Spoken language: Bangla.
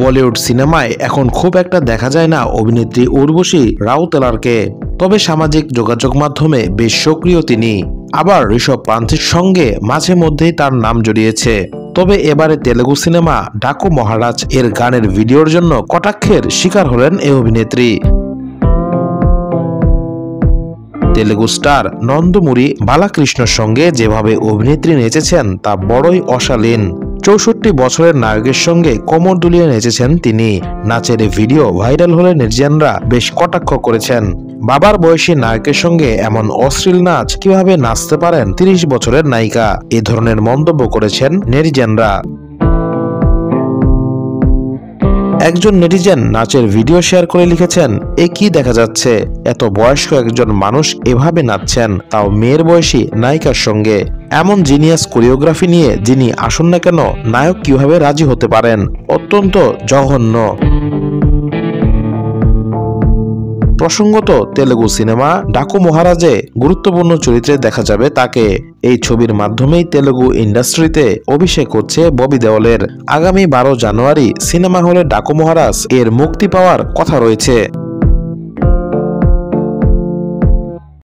বলিউড সিনেমায় এখন খুব একটা দেখা যায় না অভিনেত্রী উর্বশী রাউতেলারকে, তবে সামাজিক যোগাযোগ মাধ্যমে বেশ সক্রিয় তিনি। আবার ঋষভ পান্থের সঙ্গে মাঝে মধ্যেই তার নাম জড়িয়েছে। তবে এবারে তেলেগু সিনেমা ডাকু মহারাজ এর গানের ভিডিওর জন্য কটাক্ষের শিকার হলেন এই অভিনেত্রী। তেলেগু স্টার নন্দমুরি বালাকৃষ্ণর সঙ্গে যেভাবে অভিনেত্রী নেচেছেন তা বড়ই অশালীন। ৬৪ বছরের নায়কের সঙ্গে কোমর দুলিয়ে নেচেছেন তিনি। নাচের ভিডিও ভাইরাল হলে নেটিজেনরা বেশ কটাক্ষ করেছেন। বাবার বয়সী নায়কের সঙ্গে এমন অশ্লীল নাচ কিভাবে নাচতে পারেন ৩০ বছরের নায়িকা, এ ধরনের মন্তব্য করেছেন নেটিজেনরা। একজন নেটিজেন নাচের ভিডিও শেয়ার করে লিখেছেন, এ কি দেখা যাচ্ছে, এত বয়স্ক একজন মানুষ এভাবে নাচছেন, তাও মেয়ের বয়সী নায়িকার সঙ্গে। এমন জিনিয়াস কোরিওগ্রাফি নিয়ে যিনি আসুন না কেন, নায়ক কিভাবে রাজি হতে পারেন, অত্যন্ত জঘন্য। প্রসঙ্গত, তেলেগু সিনেমা ডাকু মহারাজে গুরুত্বপূর্ণ চরিত্রে দেখা যাবে তাকে। এই ছবির মাধ্যমেই তেলেগু ইন্ডাস্ট্রিতে অভিষেক হচ্ছে ববি দেওলের। আগামী 12 জানুয়ারি সিনেমা হলে ডাকু মহারাজ এর মুক্তি পাওয়ার কথা রয়েছে।